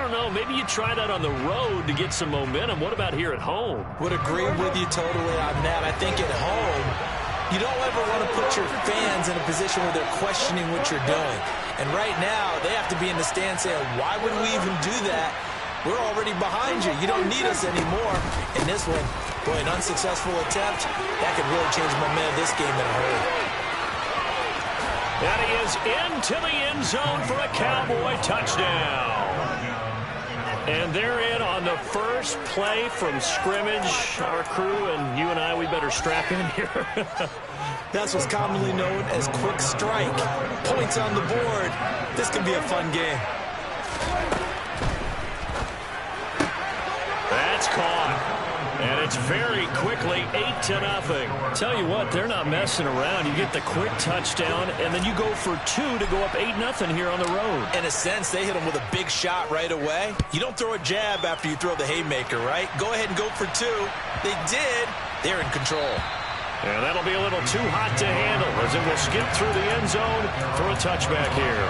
don't know. Maybe you try that on the road to get some momentum. What about here at home? Would agree with you totally on that. I think at home, you don't ever want to put your fans in a position where they're questioning what you're doing. And right now, they have to be in the stand saying, why would we even do that? We're already behind you. You don't need us anymore. And this one, boy, an unsuccessful attempt, that could really change the momentum of this game in a hurry. And he is into the end zone for a Cowboy touchdown. And they're in on the first play from scrimmage. Our crew and you and I, we better strap in here. That's what's commonly known as quick strike. Points on the board. This could be a fun game. That's caught. And it's very quickly 8-0. Tell you what, they're not messing around. You get the quick touchdown, and then you go for 2 to go up 8-0 here on the road. In a sense, they hit him with a big shot right away. You don't throw a jab after you throw the haymaker, right? Go ahead and go for 2. They did. They're in control. And that'll be a little too hot to handle as it will skip through the end zone for a touchback here.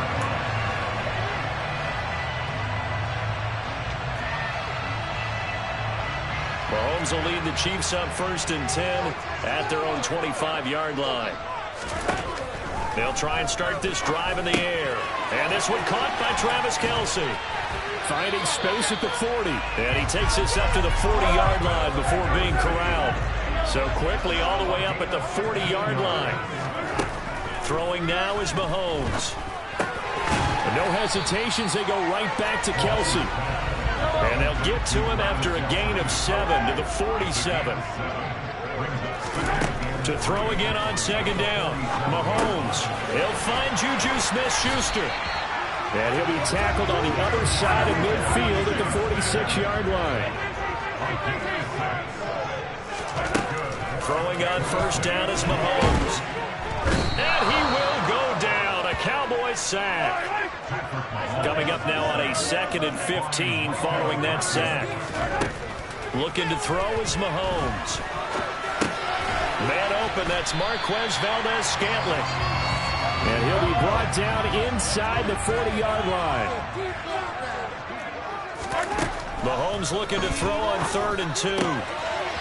Mahomes will lead the Chiefs up 1st and 10 at their own 25-yard line. They'll try and start this drive in the air. And this one caught by Travis Kelce. Finding space at the 40. And he takes this up to the 40-yard line before being corralled. So quickly all the way up at the 40-yard line. Throwing now is Mahomes. And no hesitations, they go right back to Kelce. And they'll get to him after a gain of 7 to the 47. To throw again on 2nd down. Mahomes. He'll find Juju Smith-Schuster. And he'll be tackled on the other side of midfield at the 46-yard line. Throwing on 1st down is Mahomes. And he will go down. A Cowboys sack. Coming up now on a 2nd and 15 following that sack. Looking to throw is Mahomes. Man open, that's Marquez Valdez-Scantling. And he'll be brought down inside the 40-yard line. Mahomes looking to throw on 3rd and 2.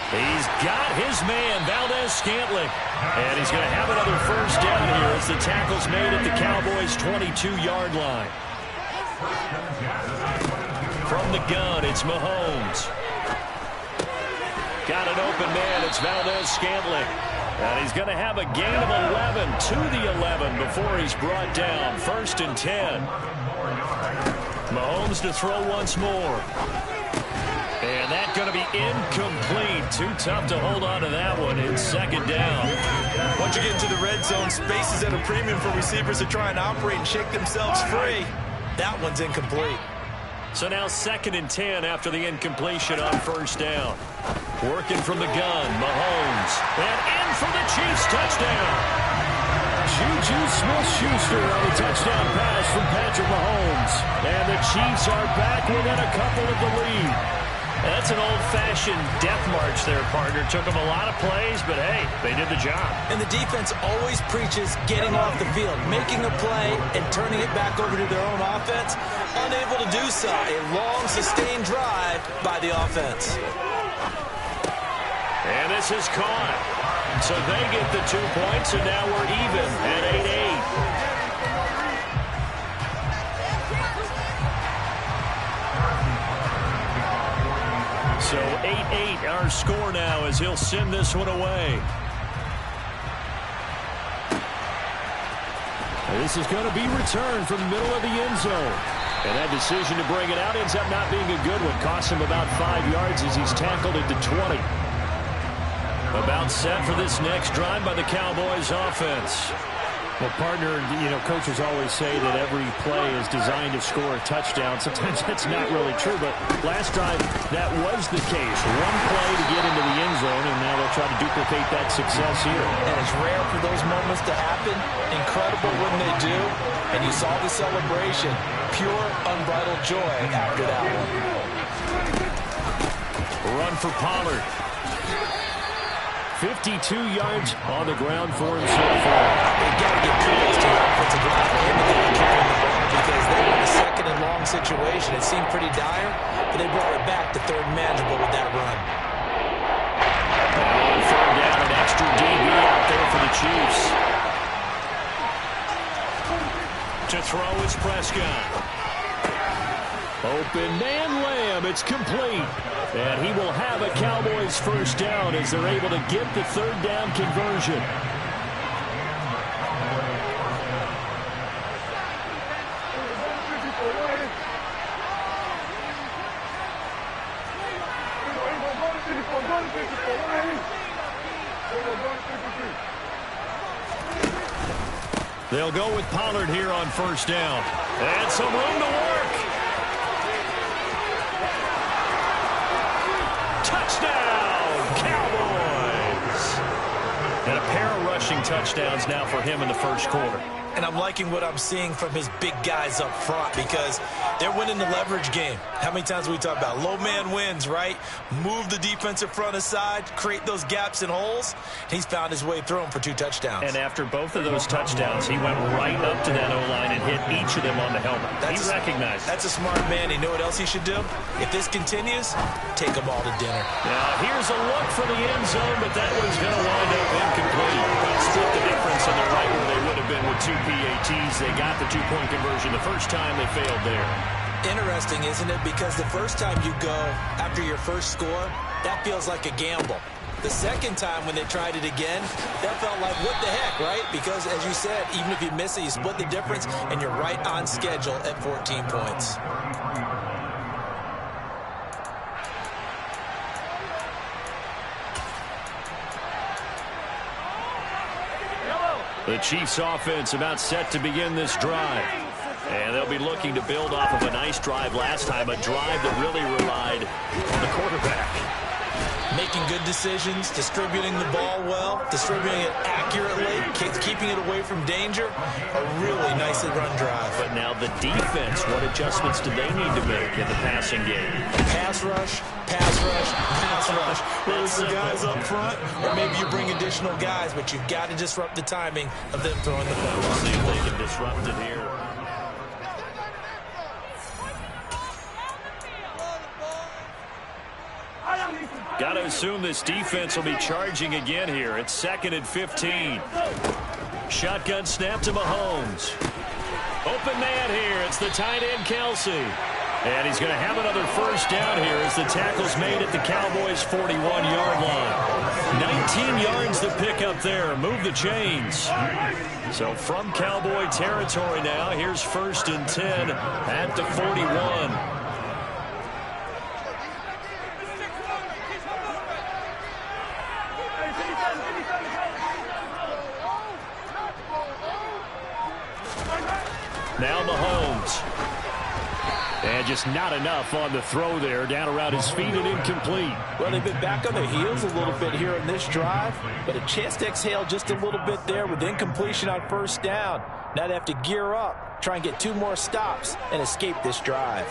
He's got his man, Valdez-Scantling. And he's going to have another 1st down here as the tackle's made at the Cowboys' 22-yard line. From the gun, it's Mahomes. Got an open man, it's Valdez-Scantling. And he's going to have a gain of 11 to the 11 before he's brought down. 1st and 10. Mahomes to throw once more. And that's going to be incomplete. Too tough to hold on to that one in 2nd down. Once you get into the red zone, space is at a premium for receivers to try and operate and shake themselves free. That one's incomplete. So now 2nd and 10 after the incompletion on 1st down. Working from the gun, Mahomes. And in for the Chiefs touchdown. Juju Smith-Schuster on a touchdown pass from Patrick Mahomes. And the Chiefs are back within a couple of the lead. That's an old-fashioned death march there, partner. Took them a lot of plays, but hey, they did the job. And the defense always preaches getting off the field, making a play, and turning it back over to their own offense. Unable to do so. A long, sustained drive by the offense. And this is caught. So they get the 2 points, and now we're even at 8-8. So 8-8 our score now as he'll send this one away. This is going to be returned from the middle of the end zone. And that decision to bring it out ends up not being a good one. Costs him about 5 yards as he's tackled at the 20. About set for this next drive by the Cowboys offense. Well, partner, you know, coaches always say that every play is designed to score a touchdown. Sometimes that's not really true, but last drive, that was the case. One play to get into the end zone, and now they'll try to duplicate that success here. And it's rare for those moments to happen. Incredible when they do. And you saw the celebration. Pure, unbridled joy after that one. Run for Pollard. 52 yards on the ground for him so far. They've got to get kudos to the offensive line for him to carry the ball because they were the 2nd second and long situation. It seemed pretty dire, but they brought it back to third and manageable with that run. On third down, an extra DB out there for the Chiefs. To throw is Prescott. Open man Lamb. It's complete. And he will have a Cowboys first down as they're able to get the third down conversion. They'll go with Pollard here on first down. And some room to work. Touchdown, Cowboys! And a pair of rushing touchdowns now for him in the first quarter. And I'm liking what I'm seeing from his big guys up front because they're winning the leverage game. How many times we talk about low man wins, right? Move the defensive front aside, create those gaps and holes. He's found his way through them for 2 touchdowns. And after both of those touchdowns, he went right up to that O-line and hit each of them on the helmet. He recognized it. That's a smart man. You know what else he should do? If this continues, take them all to dinner. Now, here's a look for the end zone, but that one's going to wind up incomplete. Split the difference, and they're right where they would have been with 2 PATs. They got the 2-point conversion the first time. They failed there. Interesting, isn't it? Because the first time you go after your first score, that feels like a gamble. The second time when they tried it again, that felt like, what the heck, right? Because, as you said, even if you miss it, you split the difference, and you're right on schedule at 14 points. The Chiefs offense about set to begin this drive. And they'll be looking to build off of a nice drive last time, a drive that really relied on the quarterback. Making good decisions, distributing the ball well, distributing it accurately, keeping it away from danger. A really nicely run drive. But now the defense, what adjustments do they need to make in the passing game? Pass rush, pass rush, pass rush. Whether it's the guys up front or maybe you bring additional guys, but you've got to disrupt the timing of them throwing the ball. We'll see if they can disrupt it here. Got to assume this defense will be charging again here. It's 2nd and 15. Shotgun snap to Mahomes. Open man here. It's the tight end, Kelsey. And he's going to have another first down here as the tackle's made at the Cowboys' 41-yard line. 19 yards to pick up there. Move the chains. So from Cowboy territory now, here's 1st and 10 at the 41. Now Mahomes. And just not enough on the throw there. Down around his feet and incomplete. Well, they've been back on their heels a little bit here in this drive, but a chance to exhale just a little bit there with incompletion on first down. Now they have to gear up, try and get 2 more stops, and escape this drive.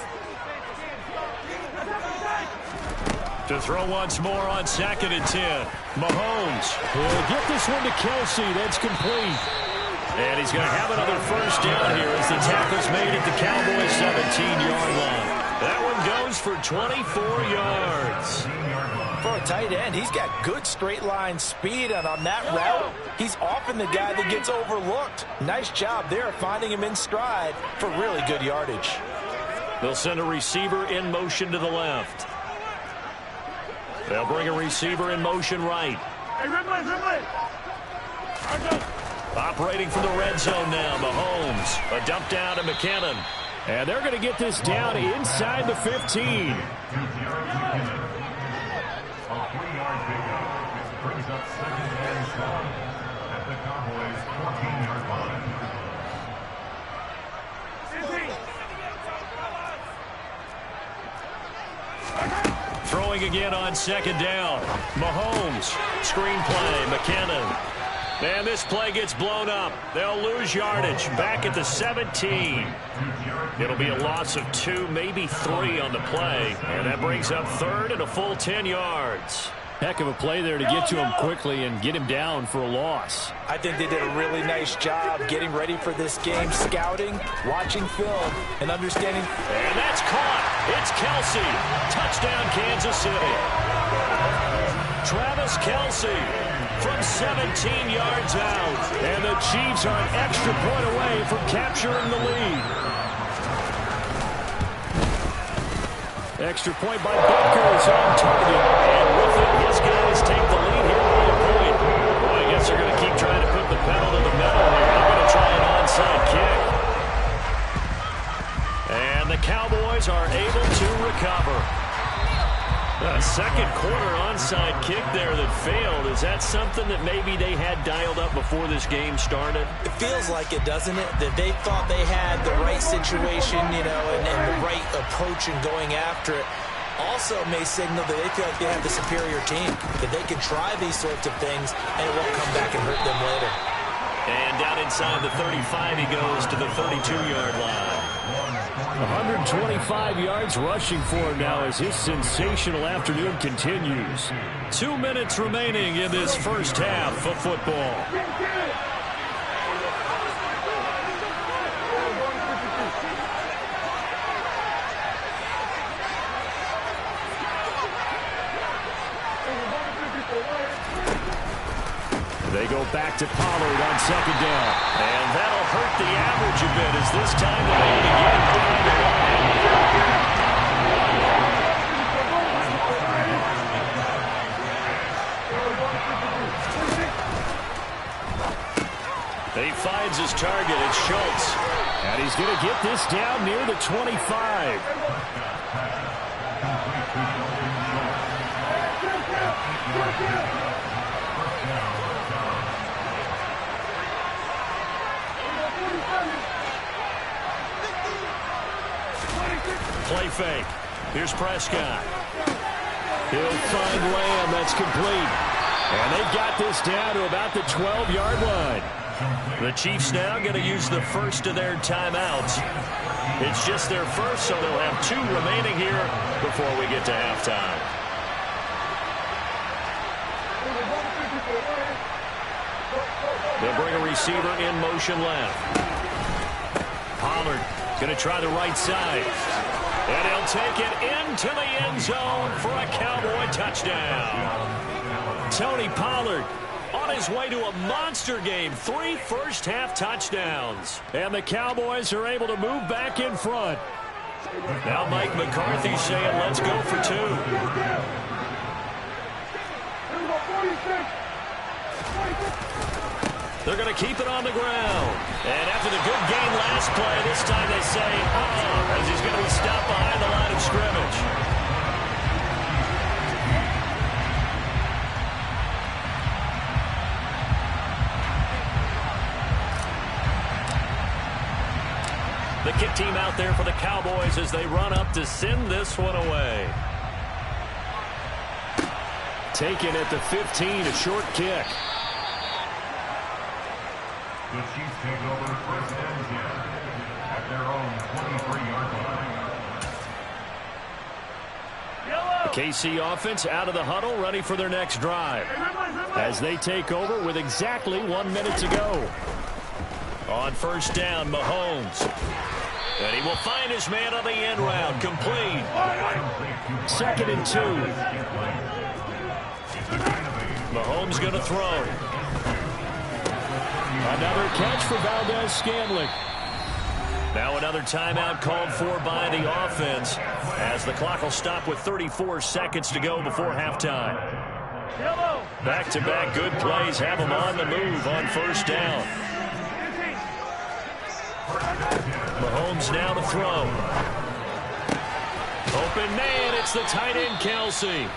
To throw once more on 2nd and 10. Mahomes will get this one to Kelsey. That's complete. And he's going to have another first down here as the tackle's made at the Cowboys' 17-yard line. That one goes for 24 yards. For a tight end, he's got good straight line speed, and on that route, he's often the guy that gets overlooked. Nice job there finding him in stride for really good yardage. They'll send a receiver in motion to the left. They'll bring a receiver in motion right. Hey, Ridley. Operating from the red zone now, Mahomes. A dump down to McKinnon. And they're going to get this down inside the 15. 3-yard pickup, which brings up 2nd and 7 at the Cowboys' 14-yard line. Throwing again on 2nd down. Mahomes. Screen play. McKinnon. And this play gets blown up. They'll lose yardage back at the 17. It'll be a loss of 2, maybe 3 on the play. And that brings up 3rd and a full 10 yards. Heck of a play there to get to him quickly and get him down for a loss. I think they did a really nice job getting ready for this game, scouting, watching film, and understanding. And that's caught. It's Kelce. Touchdown, Kansas City. Travis Kelce from 17 yards out. And the Chiefs are an extra point away from capturing the lead. Extra point by Butker is on target. And with it, his guys take the lead here by a point. Well, I guess they're going to keep trying to put the pedal to the metal here. They're going to try an onside kick. And the Cowboys are able to recover. A second quarter onside kick there that failed. Is that something that maybe they had dialed up before this game started? It feels like it, doesn't it? That they thought they had the right situation, you know, and the right approach in going after it. Also may signal that they feel like they have the superior team, that they can try these sorts of things and it won't come back and hurt them later. And down inside the 35, he goes to the 32-yard line. 125 yards rushing for him now as his sensational afternoon continues. 2 minutes remaining in this first half of football. They go back to Pollard on second down. And that'll hurt the average a bit as this time they make it again behind the line. He finds his target. It's Schultz. And he's going to get this down near the 25. Play fake. Here's Prescott. He'll find Lamb. That's complete. And they've got this down to about the 12-yard line. The Chiefs now going to use the first of their timeouts. It's just their first, so they'll have 2 remaining here before we get to halftime. They'll bring a receiver in motion left. Pollard going to try the right side. And he'll take it into the end zone for a Cowboy touchdown. Tony Pollard on his way to a monster game. 3 first-half touchdowns. And the Cowboys are able to move back in front. Now Mike McCarthy saying, let's go for 2. They're going to keep it on the ground. And after the good game last play, this time they say, as he's going to be stopped behind the line of scrimmage. The kick team out there for the Cowboys as they run up to send this one away. Taken at the 15, a short kick. The Chiefs take over first and 10 at their own 23-yard line. The KC offense out of the huddle, ready for their next drive. As they take over with exactly 1 minute to go. On first down, Mahomes. And he will find his man on the end route. Complete. 2nd and 2. Mahomes going to throw. Another catch for Valdez-Scantling. Now another timeout called for by the offense as the clock will stop with 34 seconds to go before halftime. Back-to-back good plays have them on the move on first down. Mahomes now to throw. Open man, it's the tight end Kelce.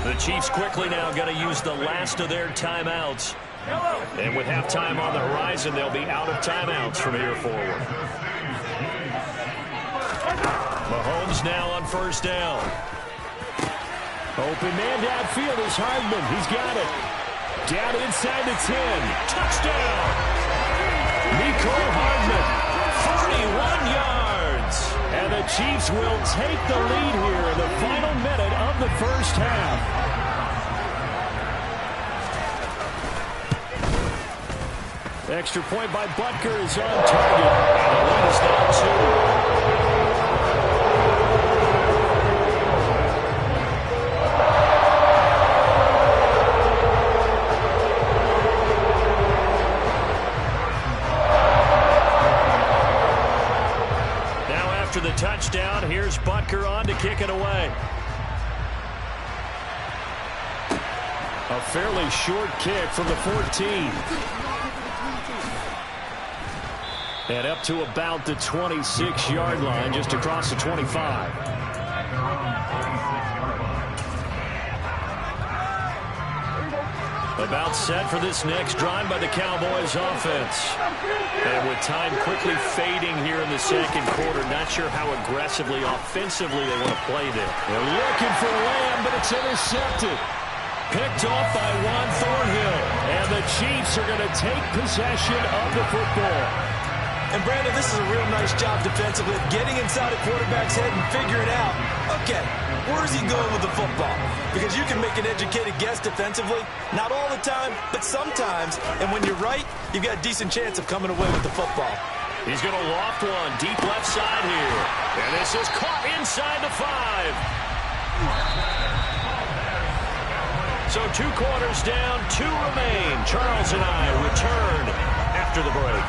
The Chiefs quickly now going to use the last of their timeouts. And with halftime on the horizon, they'll be out of timeouts from here forward. Mahomes now on first down. Open man downfield is Hardman. He's got it. Down inside the 10. Touchdown! Mecole Hardman, 41 yards. And the Chiefs will take the lead here in the final minute of the first half. Extra point by Butker is on target. And the lead is now 2. After the touchdown, here's Butker on to kick it away. A fairly short kick from the 14. And up to about the 26-yard line, just across the 25. About set for this next drive by the Cowboys offense. And with time quickly fading here in the second quarter, not sure how aggressively, offensively they want to play this. They're looking for Lamb, but it's intercepted. Picked off by Juan Thornhill. And the Chiefs are going to take possession of the football. And Brandon, this is a real nice job defensively, getting inside a quarterback's head and figuring out, okay, where's he going with the football? Because you can make an educated guess defensively, not all the time, but sometimes. And when you're right, you've got a decent chance of coming away with the football. He's going to loft one deep left side here. And this is caught inside the 5. So 2 quarters down, 2 remain. Charles and I return after the break.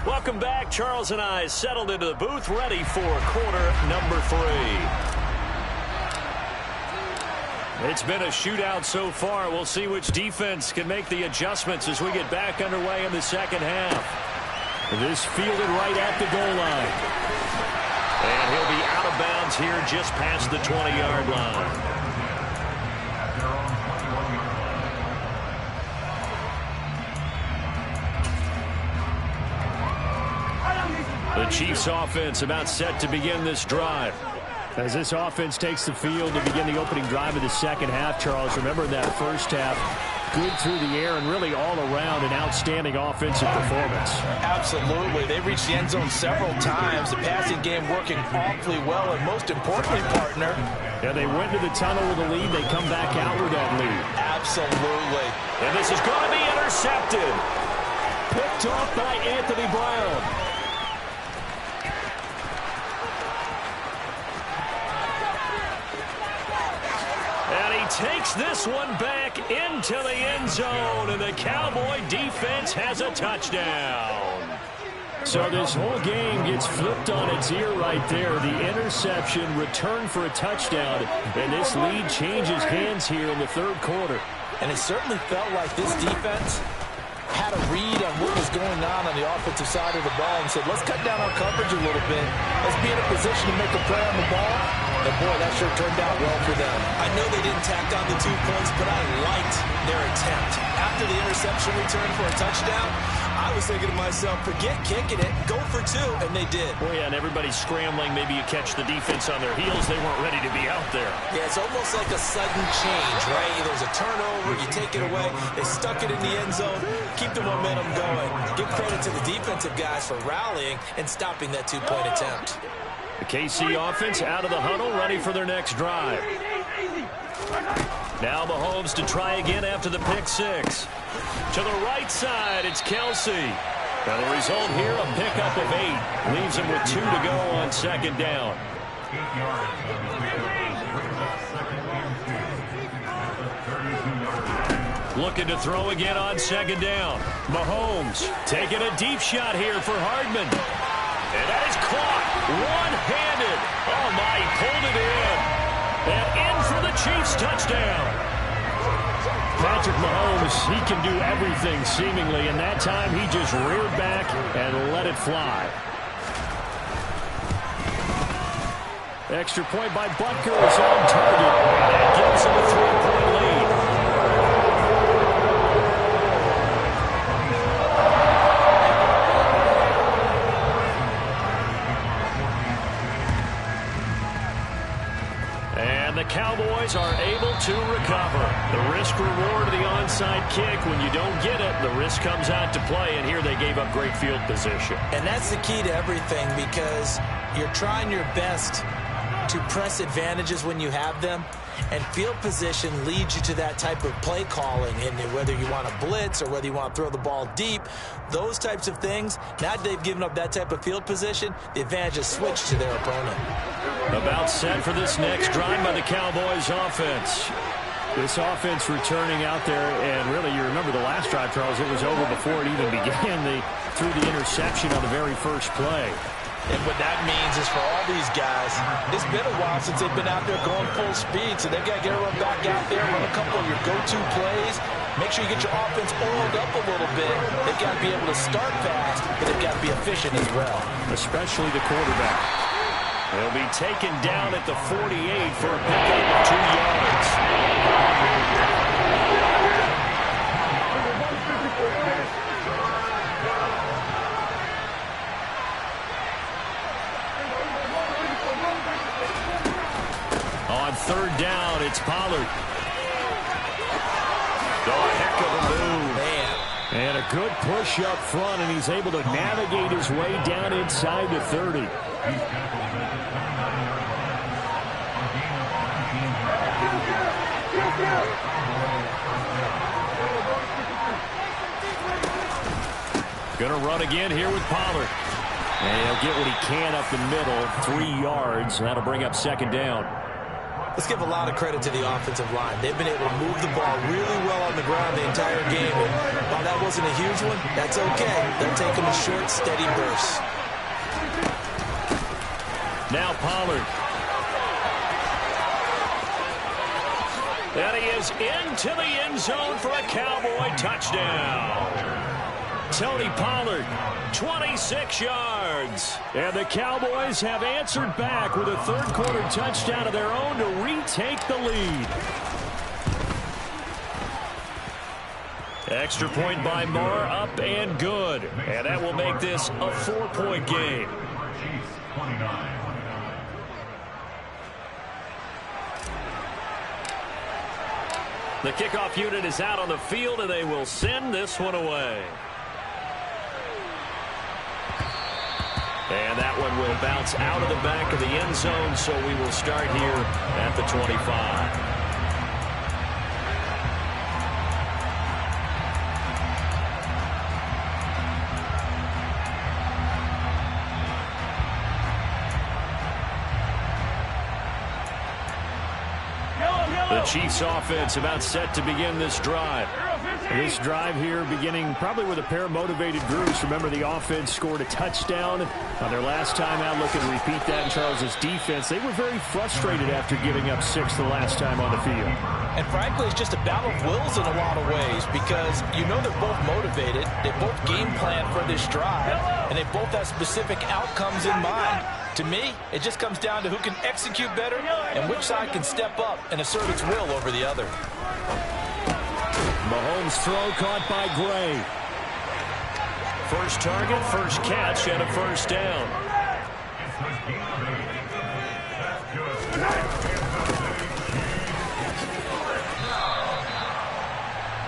Welcome back. Charles and I settled into the booth, ready for quarter number 3. It's been a shootout so far. We'll see which defense can make the adjustments as we get back underway in the second half. This fielded right at the goal line. And he'll be out of bounds here just past the 20-yard line. The Chiefs offense about set to begin this drive. As this offense takes the field to begin the opening drive of the second half, Charles, remember in that first half, good through the air and really all around an outstanding offensive performance. Absolutely. They reached the end zone several times. The passing game working awfully well, and most importantly, partner. Yeah, they went to the tunnel with a lead. They come back out with that lead. Absolutely. And this is going to be intercepted. Picked off by Anthony Brown. Takes this one back into the end zone, and the Cowboy defense has a touchdown. So this whole game gets flipped on its ear right there. The interception, return for a touchdown, and this lead changes hands here in the third quarter. And it certainly felt like this defense had a read on what was going on the offensive side of the ball and said, let's cut down our coverage a little bit. Let's be in a position to make a play on the ball. And, boy, that sure turned out well for them. I know they didn't tack on the 2 points, but I liked their attempt. After the interception return for a touchdown, I was thinking to myself, forget kicking it, go for 2, and they did. Well, yeah, and everybody's scrambling. Maybe you catch the defense on their heels. They weren't ready to be out there. Yeah, it's almost like a sudden change, right? There's a turnover, you take it away. They stuck it in the end zone. Keep the momentum going. Give credit to the defensive guys for rallying and stopping that 2-point attempt. The KC offense out of the huddle, ready for their next drive. Now Mahomes to try again after the pick 6. To the right side, it's Kelsey. Now the result here, a pickup of 8. Leaves him with 2 to go on second down. Looking to throw again on second down. Mahomes taking a deep shot here for Hardman. And that is caught one-handed. Oh, my, he pulled it in. And in for the Chiefs touchdown. Patrick Mahomes, he can do everything seemingly, and that time he just reared back and let it fly. Extra point by Butker is on target. That gives him a 3-point lead. And the Cowboys are able to recover. The risk reward of the onside kick. When you don't get it, the risk comes out to play, and here they gave up great field position. And that's the key to everything, because you're trying your best to press advantages when you have them, and field position leads you to that type of play calling. And whether you want to blitz or whether you want to throw the ball deep, those types of things, now that they've given up that type of field position, the advantage is switched to their opponent. About set for this next drive by the Cowboys offense. This offense returning out there, and really, you remember the last drive, Charles, it was over before it even began. They threw the interception on the very first play. And what that means is for all these guys, it's been a while since they've been out there going full speed, so they've got to get everyone back out there, run a couple of your go-to plays, make sure you get your offense oiled up a little bit. They've got to be able to start fast, but they've got to be efficient as well. Especially the quarterback. He'll be taken down at the 48 for a pickup of 2 yards. On third down, it's Pollard. Oh, a heck of a move. Man. And a good push up front, and he's able to navigate his way down inside the 30. Going to run again here with Pollard. And he'll get what he can up the middle, 3 yards. That'll bring up second down. Let's give a lot of credit to the offensive line. They've been able to move the ball really well on the ground the entire game. And while that wasn't a huge one, that's okay. They'll take them in short, steady bursts. Now Pollard. And he is into the end zone for a Cowboy touchdown. Tony Pollard, 26 yards. And the Cowboys have answered back with a third-quarter touchdown of their own to retake the lead. Extra point by Marr, up and good. And that will make this a 4-point game. The kickoff unit is out on the field, and they will send this one away. And that one will bounce out of the back of the end zone, so we will start here at the 25. The Chiefs offense about set to begin this drive. This drive here beginning probably with a pair of motivated groups. Remember, the offense scored a touchdown on their last time out. Looking to repeat that in Charles's defense. They were very frustrated after giving up 6 the last time on the field. And frankly, it's just a battle of wills in a lot of ways, because you know they're both motivated. They both game plan for this drive, and they both have specific outcomes in mind. To me, it just comes down to who can execute better and which side can step up and assert its will over the other. Mahomes' throw caught by Gray. First target, first catch, and a first down.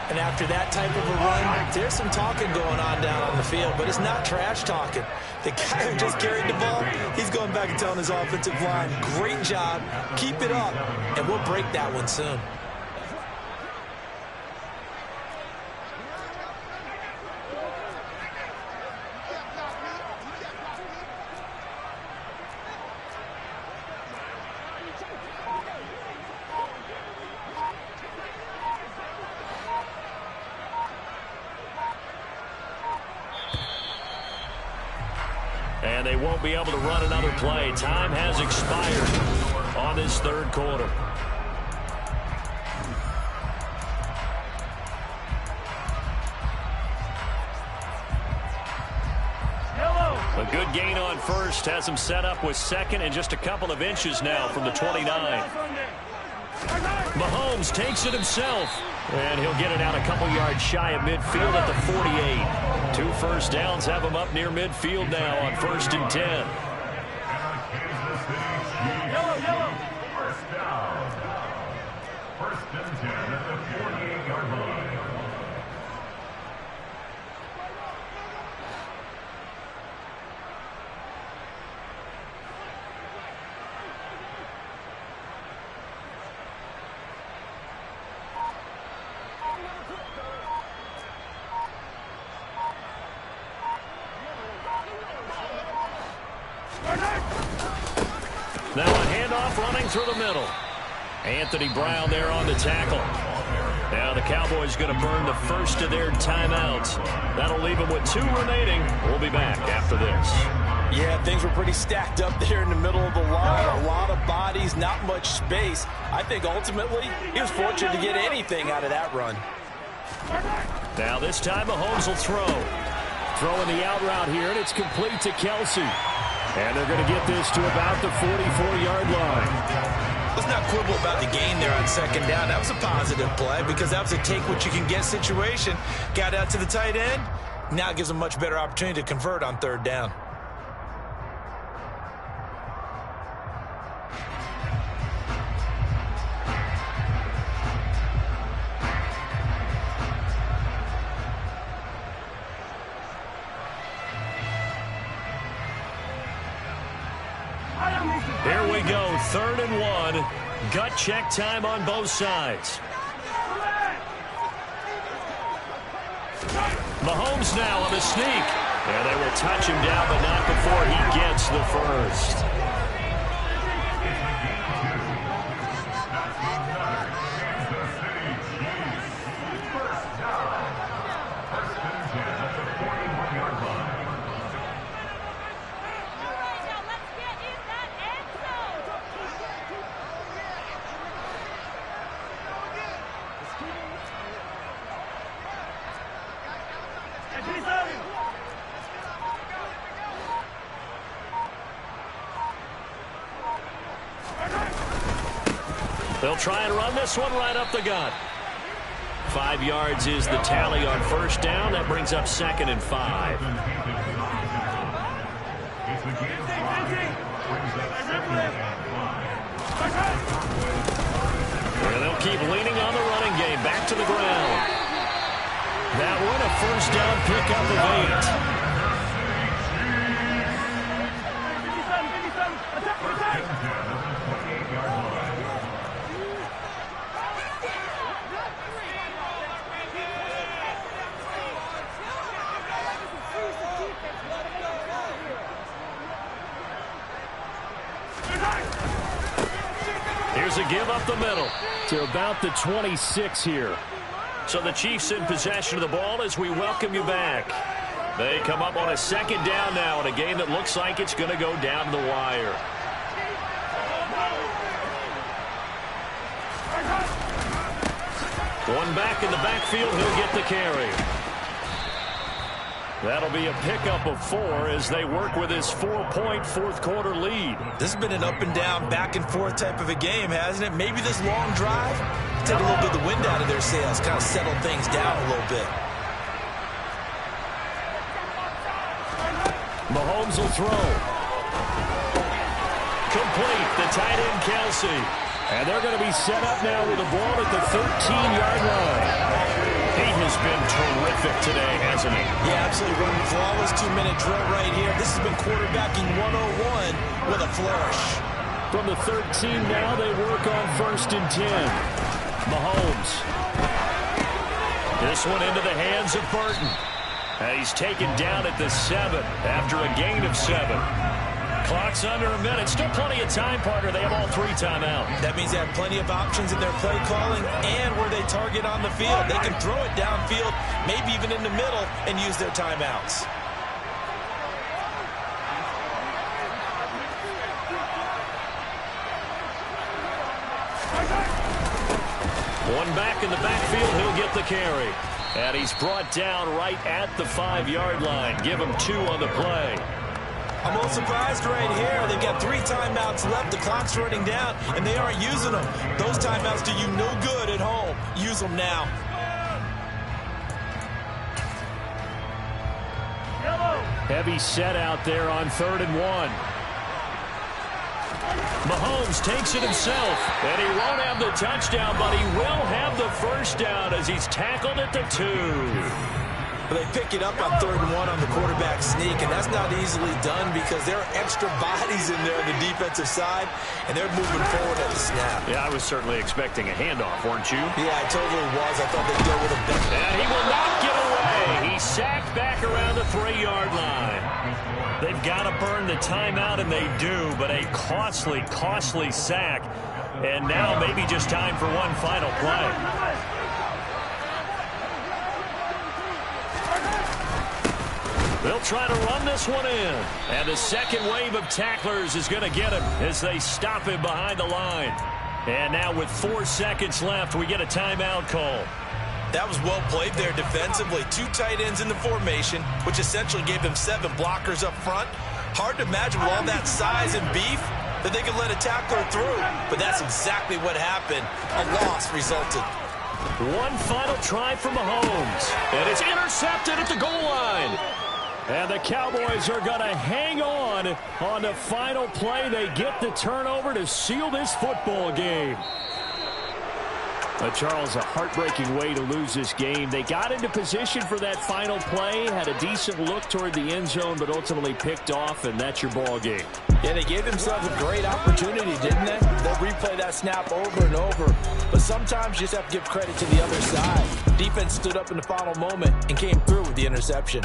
And after that type of a run, there's some talking going on down on the field, but it's not trash talking. The guy who just carried the ball, he's going back and telling his offensive line, great job, keep it up, and we'll break that one soon. And they won't be able to run another play. Time has expired on this third quarter. A good gain on first has him set up with second and just a couple of inches now from the 29. Mahomes takes it himself, and he'll get it out a couple yards shy of midfield at the 48. 2 first downs have him up near midfield now on 1st and 10. First and 10 at the off running through the middle. Anthony Brown there on the tackle. Now the Cowboys going to burn the first of their timeouts. That'll leave them with 2 remaining. We'll be back after this. Yeah, things were pretty stacked up there in the middle of the line. A lot of bodies, not much space. I think ultimately he was fortunate to get anything out of that run. Now this time Mahomes will throw. Throwing the out route here, and it's complete to Kelsey. And they're going to get this to about the 44-yard line. Let's not quibble about the gain there on second down. That was a positive play because that was a take-what-you-can-get situation. Got out to the tight end. Now it gives them a much better opportunity to convert on third down. Here we go, 3rd and 1. Gut check time on both sides. Mahomes now on the sneak. And they will touch him down, but not before he gets the first. They'll try and run this one right up the gut. 5 yards is the tally on first down. That brings up 2nd and 5. And they'll keep leaning on the running game. Back to the ground. That one a first down pickup of 8. Here's a give up the middle. To about the 26 here. So the Chiefs in possession of the ball as we welcome you back. They come up on a 2nd down now in a game that looks like it's going to go down to the wire. One back in the backfield, he'll get the carry. That'll be a pickup of 4 as they work with his 4-point 4th quarter lead. This has been an up and down, back and forth type of a game, hasn't it? Maybe this long drive take a little bit of the wind out of their sails, kind of settle things down a little bit. Mahomes will throw. Complete, the tight end Kelsey. And they're going to be set up now with the ball at the 13-yard line. He has been terrific today, hasn't he? Yeah, absolutely. Running flawless 2-minute drill right here. This has been quarterbacking 101 with a flourish. From the 13 now, they work on 1st and 10. Mahomes. This one into the hands of Burton. And he's taken down at the 7 after a gain of 7. Clock's under a minute. Still plenty of time, partner. They have all 3 timeouts. That means they have plenty of options in their play calling and where they target on the field. They can throw it downfield, maybe even in the middle, and use their timeouts. One back in the backfield. He'll get the carry. And he's brought down right at the 5-yard line. Give him 2 on the play. I'm a little surprised right here. They've got 3 timeouts left. The clock's running down, and they aren't using them. Those timeouts do you no good at home. Use them now. Heavy set out there on 3rd and 1. Mahomes takes it himself, and he won't have the touchdown, but he will have the first down as he's tackled at the 2. They pick it up on 3rd and 1 on the quarterback sneak, and that's not easily done because there are extra bodies in there on the defensive side, and they're moving forward at the snap. Yeah, I was certainly expecting a handoff, weren't you? Yeah, I totally was. I thought they'd go with a better. And he will not get away. He's sacked back around the 3-yard line. They've got to burn the timeout, and they do, but a costly, costly sack. And now maybe just time for one final play. They'll try to run this one in. And the second wave of tacklers is going to get him as they stop him behind the line. And now with 4 seconds left, we get a timeout call. That was well played there defensively. 2 tight ends in the formation, which essentially gave them 7 blockers up front. Hard to imagine with all that size and beef that they could let a tackler through. But that's exactly what happened. A loss resulted. One final try from Mahomes. And it's intercepted at the goal line. And the Cowboys are going to hang on the final play. They get the turnover to seal this football game. But Charles, a heartbreaking way to lose this game. They got into position for that final play, had a decent look toward the end zone, but ultimately picked off, and that's your ball game. Yeah, they gave themselves a great opportunity, didn't they? They'll replay that snap over and over. But sometimes you just have to give credit to the other side. Defense stood up in the final moment and came through with the interception.